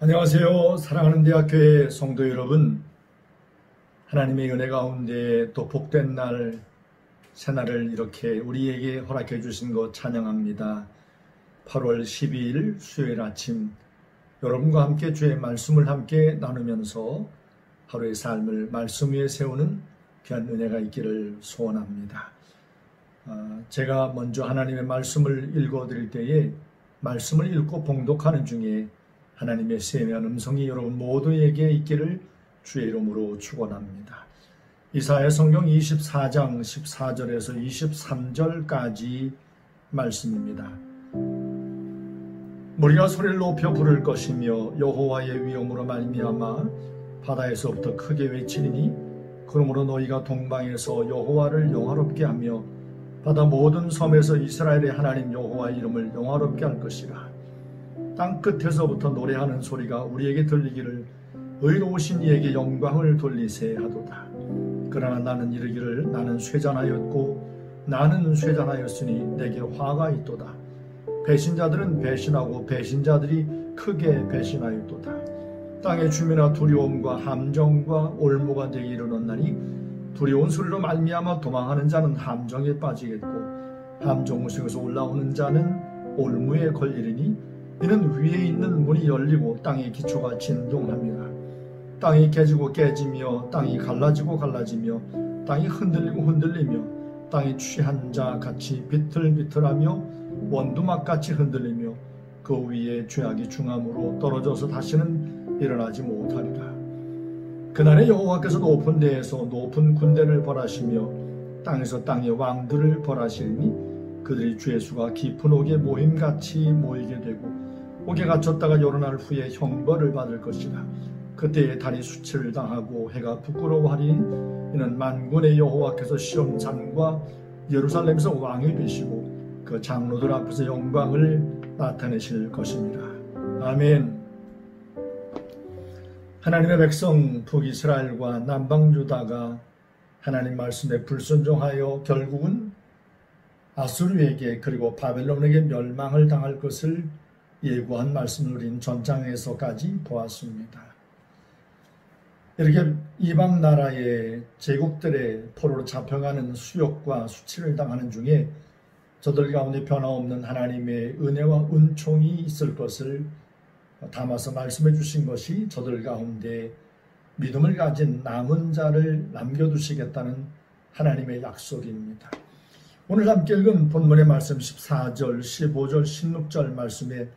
안녕하세요. 사랑하는 대학교의 성도 여러분, 하나님의 은혜 가운데 또 복된 날, 새날을 이렇게 우리에게 허락해 주신 것 찬양합니다. 8월 12일 수요일 아침, 여러분과 함께 주의 말씀을 함께 나누면서 하루의 삶을 말씀 위에 세우는 귀한 은혜가 있기를 소원합니다. 제가 먼저 하나님의 말씀을 읽어드릴 때에 말씀을 읽고 봉독하는 중에 하나님의 세미한 음성이 여러분 모두에게 있기를 주의 이름으로 축원합니다. 이사야 성경 24장 14절에서 23절까지 말씀입니다. 무리가 소리를 높여 부를 것이며 여호와의 위엄으로 말미암아 바다에서부터 크게 외치리니 그러므로 너희가 동방에서 여호와를 영화롭게 하며 바다 모든 섬에서 이스라엘의 하나님 여호와의 이름을 영화롭게 할 것이라. 땅 끝에서부터 노래하는 소리가 우리에게 들리기를 의로우신 이에게 영광을 돌리세 하도다. 그러나 나는 이르기를 나는 쇠잔하였고 나는 쇠잔하였으니 내게 화가 있도다. 배신자들은 배신하고 배신자들이 크게 배신하였도다. 땅의 주민아 두려움과 함정과 올무가 내게 이르렀나니 두려운 소리로 말미암아 도망하는 자는 함정에 빠지겠고 함정 우속에서 올라오는 자는 올무에 걸리리니 이는 위에 있는 문이 열리고 땅의 기초가 진동합니다. 땅이 깨지고 깨지며 땅이 갈라지고 갈라지며 땅이 흔들리고 흔들리며 땅이 취한 자 같이 비틀비틀하며 원두막같이 흔들리며 그 위에 죄악이 중함으로 떨어져서 다시는 일어나지 못하리라. 그날에 여호와께서 높은 데에서 높은 군대를 벌하시며 땅에서 땅의 왕들을 벌하시리니 그들이 주의 수가 깊은 옥에 모임같이 모이게 되고 옥에 갇혔다가 여러 날 후에 형벌을 받을 것이라. 그때에 달이 수치를 당하고 해가 부끄러워하리니 이는 만군의 여호와께서 시온산과 예루살렘에서 왕이 되시고 그 장로들 앞에서 영광을 나타내실 것입니다. 아멘. 하나님의 백성 북이스라엘과 남방유다가 하나님 말씀에 불순종하여 결국은 아수르에게 그리고 바벨론에게 멸망을 당할 것을 예고한 말씀을 우린 전장에서까지 보았습니다. 이렇게 이방 나라의 제국들의 포로로 잡혀가는 수욕과 수치를 당하는 중에 저들 가운데 변화없는 하나님의 은혜와 은총이 있을 것을 담아서 말씀해 주신 것이 저들 가운데 믿음을 가진 남은 자를 남겨두시겠다는 하나님의 약속입니다. 오늘 함께 읽은 본문의 말씀 14절, 15절, 16절 말씀에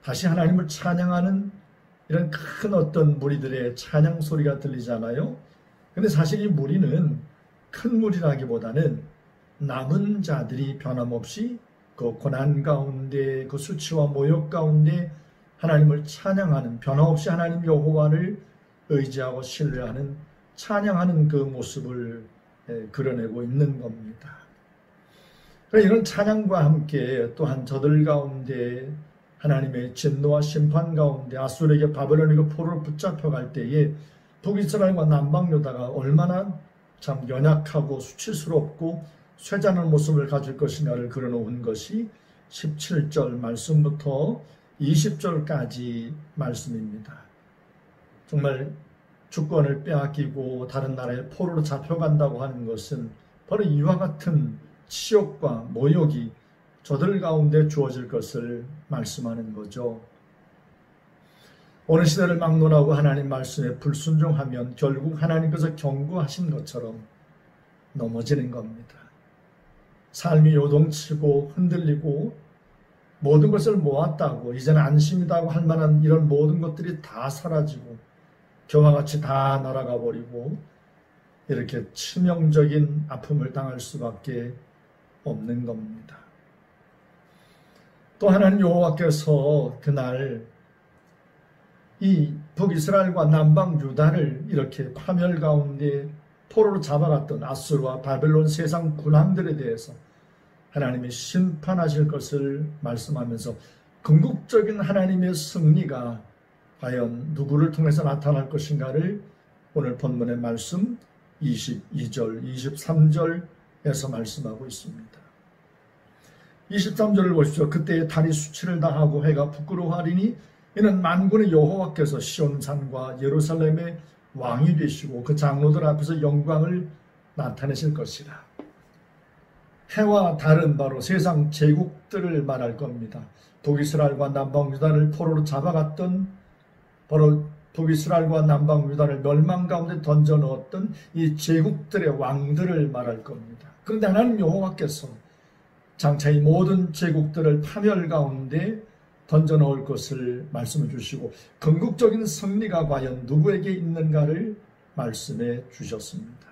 다시 하나님을 찬양하는 이런 큰 어떤 무리들의 찬양 소리가 들리잖아요. 근데 사실 이 무리는 큰 무리라기보다는 남은 자들이 변함없이 그 고난 가운데 그 수치와 모욕 가운데 하나님을 찬양하는, 변함없이 하나님 여호와를 의지하고 신뢰하는, 찬양하는 그 모습을 그려내고 있는 겁니다. 이런 찬양과 함께 또한 저들 가운데 하나님의 진노와 심판 가운데 아수르에게 바벨론에게 포로로 붙잡혀갈 때에 북이스라엘과 남방유다가 얼마나 참 연약하고 수치스럽고 쇠잔한 모습을 가질 것이냐를 그려놓은 것이 17절 말씀부터 20절까지 말씀입니다. 정말 주권을 빼앗기고 다른 나라에 포로로 잡혀간다고 하는 것은 바로 이와 같은 치욕과 모욕이 저들 가운데 주어질 것을 말씀하는 거죠. 오늘 시대를 막론하고 하나님 말씀에 불순종하면 결국 하나님께서 경고하신 것처럼 넘어지는 겁니다. 삶이 요동치고 흔들리고 모든 것을 모았다고 이제는 안심이다고 할 만한 이런 모든 것들이 다 사라지고 겨와 같이 다 날아가 버리고 이렇게 치명적인 아픔을 당할 수밖에 없는 겁니다. 또 하나님 여호와께서 그날 이 북이스라엘과 남방 유다를 이렇게 파멸 가운데 포로로 잡아갔던 아수르와 바벨론 세상 군왕들에 대해서 하나님이 심판하실 것을 말씀하면서 궁극적인 하나님의 승리가 과연 누구를 통해서 나타날 것인가를 오늘 본문의 말씀 22절, 23절에서 말씀하고 있습니다. 23절을 보십시오. 그때에 달이 수치를 당하고 해가 부끄러워하리니 이는 만군의 여호와께서 시온산과 예루살렘의 왕이 되시고 그 장로들 앞에서 영광을 나타내실 것이라. 해와 달은 바로 세상 제국들을 말할 겁니다. 북이스라엘과 남방유다를 포로로 잡아갔던, 바로 북이스라엘과 남방유다를 멸망 가운데 던져 넣었던 이 제국들의 왕들을 말할 겁니다. 그런데 하나님 여호와께서 장차 이 모든 제국들을 파멸 가운데 던져 넣을 것을 말씀해 주시고 궁극적인 승리가 과연 누구에게 있는가를 말씀해 주셨습니다.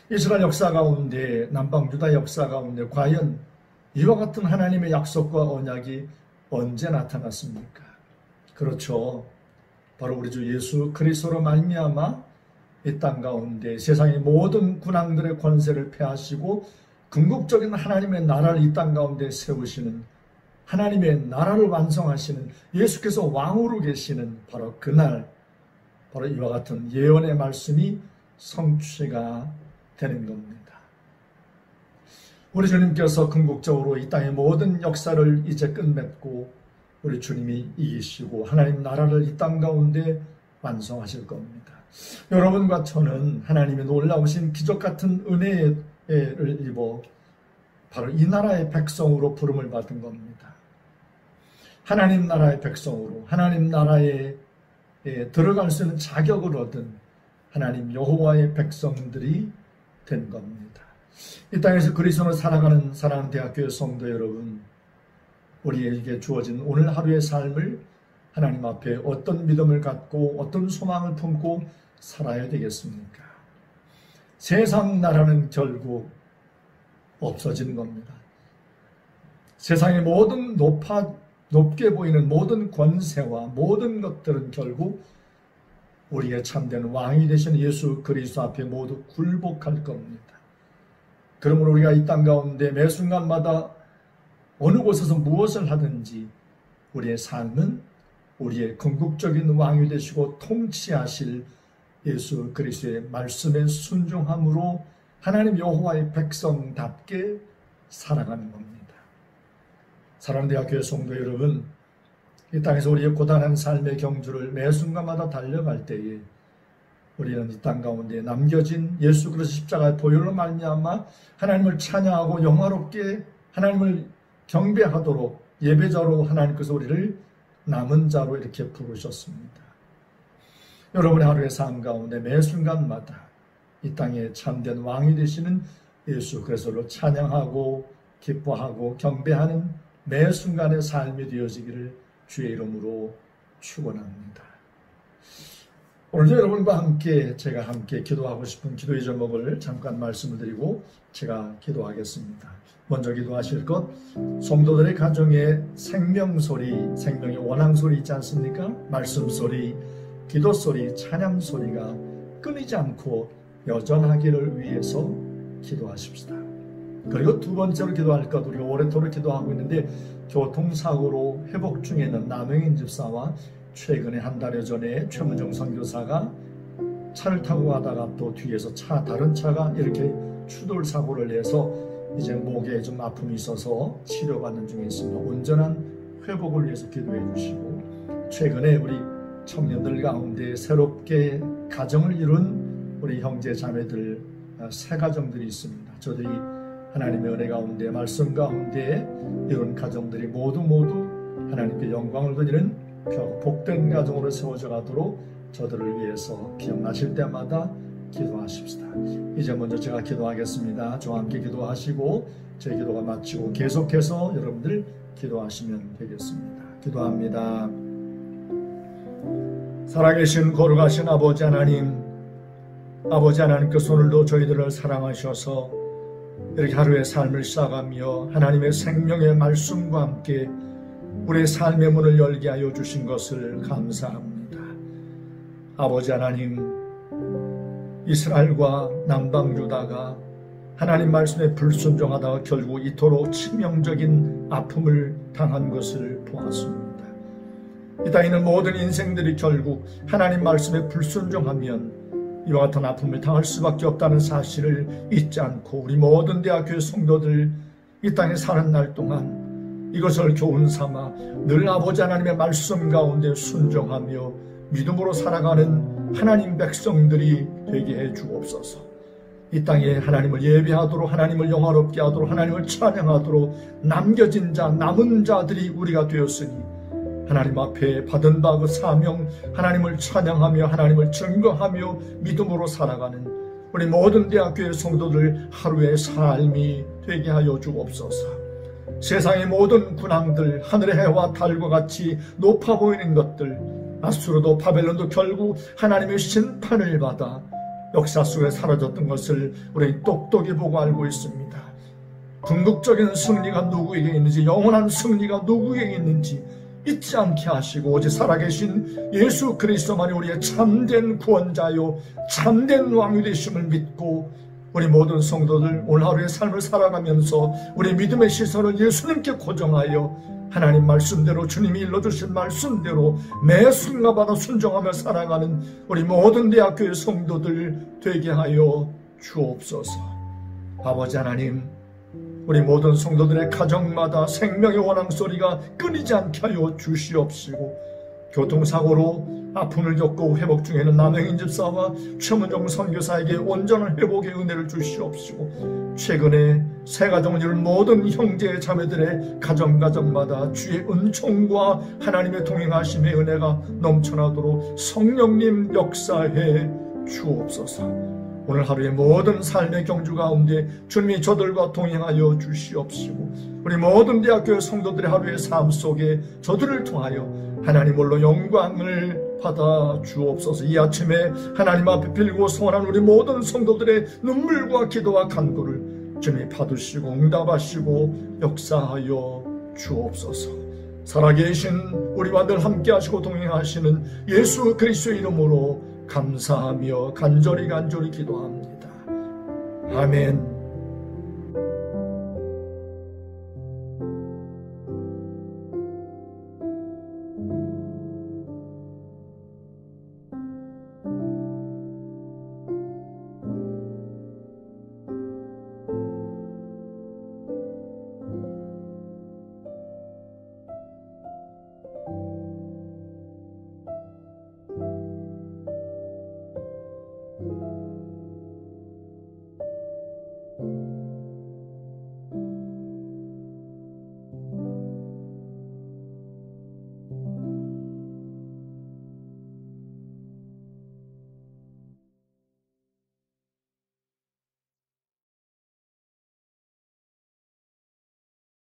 이스라엘 역사 가운데, 남방유다 역사 가운데 과연 이와 같은 하나님의 약속과 언약이 언제 나타났습니까? 그렇죠. 바로 우리 주 예수 그리스도로 말미암아 이 땅 가운데 세상의 모든 군왕들의 권세를 폐하시고 궁극적인 하나님의 나라를 이 땅 가운데 세우시는, 하나님의 나라를 완성하시는 예수께서 왕으로 계시는 바로 그날, 바로 이와 같은 예언의 말씀이 성취가 되는 겁니다. 우리 주님께서 궁극적으로 이 땅의 모든 역사를 이제 끝맺고 우리 주님이 이기시고 하나님 나라를 이 땅 가운데 완성하실 겁니다. 여러분과 저는 하나님의 놀라우신 기적 같은 은혜를 입어 바로 이 나라의 백성으로 부름을 받은 겁니다. 하나님 나라의 백성으로, 하나님 나라에 들어갈 수 있는 자격을 얻은 하나님 여호와의 백성들이 된 겁니다. 이 땅에서 그리스도를 살아가는 사랑하는 대학교의 성도 여러분, 우리에게 주어진 오늘 하루의 삶을 하나님 앞에 어떤 믿음을 갖고 어떤 소망을 품고 살아야 되겠습니까? 세상 나라는 결국 없어지는 겁니다. 세상의 모든 높게 보이는 모든 권세와 모든 것들은 결국 우리의 참된 왕이 되신 예수 그리스도 앞에 모두 굴복할 겁니다. 그러므로 우리가 이 땅 가운데 매 순간마다 어느 곳에서 무엇을 하든지 우리의 삶은 우리의 궁극적인 왕이 되시고 통치하실 예수 그리스도의 말씀에 순종함으로 하나님 여호와의 백성답게 살아가는 겁니다. 사랑하는 대학교의 성도 여러분, 이 땅에서 우리의 고단한 삶의 경주를 매 순간마다 달려갈 때에 우리는 이 땅 가운데 남겨진 예수 그리스도 십자가의 보혈로 말미암아 하나님을 찬양하고 영화롭게 하나님을 경배하도록 예배자로 하나님께서 우리를 남은 자로 이렇게 부르셨습니다. 여러분의 하루의 삶 가운데 매 순간마다 이 땅에 참된 왕이 되시는 예수 그리스도를 찬양하고 기뻐하고 경배하는 매 순간의 삶이 되어지기를 주의 이름으로 축원합니다. 오늘도 여러분과 함께 제가 함께 기도하고 싶은 기도의 제목을 잠깐 말씀을 드리고 제가 기도하겠습니다. 먼저 기도하실 것, 성도들의 가정에 생명소리, 생명의 원앙소리 있지 않습니까? 말씀소리, 기도소리, 찬양소리가 끊이지 않고 여전하기를 위해서 기도하십시다. 그리고 두 번째로 기도할 것, 우리가 오래도록 기도하고 있는데 교통사고로 회복 중에 있는 남영인 집사와 최근에 한 달여 전에 최문정 선교사가 차를 타고 가다가 또 뒤에서 다른 차가 이렇게 추돌 사고를 내서 이제 목에 좀 아픔이 있어서 치료받는 중에 있습니다. 온전한 회복을 위해서 기도해 주시고, 최근에 우리 청년들 가운데 새롭게 가정을 이룬 우리 형제 자매들 세 가정들이 있습니다. 저들이 하나님의 은혜 가운데 말씀 가운데 이런 가정들이 모두 하나님께 영광을 드리는 복된 가정으로 세워져 가도록 저들을 위해서 기억나실 때마다 기도하십시다. 이제 먼저 제가 기도하겠습니다. 저와 함께 기도하시고 제 기도가 마치고 계속해서 여러분들 기도하시면 되겠습니다. 기도합니다. 살아계신 거룩하신 아버지 하나님, 아버지 하나님께서 오늘도 저희들을 사랑하셔서 이렇게 하루의 삶을 시작하며 하나님의 생명의 말씀과 함께 우리의 삶의 문을 열게 하여 주신 것을 감사합니다. 아버지 하나님, 이스라엘과 남방유다가 하나님 말씀에 불순종하다가 결국 이토록 치명적인 아픔을 당한 것을 보았습니다. 이 땅에 있는 모든 인생들이 결국 하나님 말씀에 불순종하면 이와 같은 아픔을 당할 수밖에 없다는 사실을 잊지 않고 우리 모든 대학교의 성도들 이 땅에 사는 날 동안 이것을 교훈 삼아 늘 아버지 하나님의 말씀 가운데 순종하며 믿음으로 살아가는 하나님 백성들이 되게 해 주옵소서. 이 땅에 하나님을 예배하도록, 하나님을 영화롭게 하도록, 하나님을 찬양하도록 남겨진 자, 남은 자들이 우리가 되었으니 하나님 앞에 받은 바 그 사명, 하나님을 찬양하며 하나님을 증거하며 믿음으로 살아가는 우리 모든 대학교의 성도들 하루의 삶이 되게 하여 주옵소서. 세상의 모든 군왕들, 하늘의 해와 달과 같이 높아 보이는 것들, 아수르도 바벨론도 결국 하나님의 심판을 받아 역사 속에 사라졌던 것을 우리 똑똑히 보고 알고 있습니다. 궁극적인 승리가 누구에게 있는지, 영원한 승리가 누구에게 있는지 잊지 않게 하시고 오직 살아계신 예수 그리스도만이 우리의 참된 구원자요 참된 왕이 되심을 믿고 우리 모든 성도들 오늘 하루의 삶을 살아가면서 우리 믿음의 시선을 예수님께 고정하여 하나님 말씀대로, 주님이 일러주신 말씀대로 매 순간마다 순종하며 살아가는 우리 모든 대학교의 성도들 되게 하여 주옵소서. 아버지 하나님, 우리 모든 성도들의 가정마다 생명의 원앙소리가 끊이지 않게 하여 주시옵시고, 교통사고로 아픔을 겪고 회복 중에 있는 남영인 집사와 최문종 선교사에게 온전한 회복의 은혜를 주시옵시고, 최근에 새 가정을 이룬 모든 형제 자매들의 가정마다 주의 은총과 하나님의 동행하심의 은혜가 넘쳐나도록 성령님 역사해 주옵소서. 오늘 하루의 모든 삶의 경주 가운데 주님이 저들과 동행하여 주시옵시고, 우리 모든 대학교의 성도들의 하루의 삶 속에 저들을 통하여 하나님 홀로 영광을 받아 주옵소서. 이 아침에 하나님 앞에 빌고 소원한 우리 모든 성도들의 눈물과 기도와 간구를 주님이 받으시고 응답하시고 역사하여 주옵소서. 살아계신 우리와 늘 함께 하시고 동행하시는 예수 그리스도의 이름으로 감사하며 간절히 기도합니다. 아멘.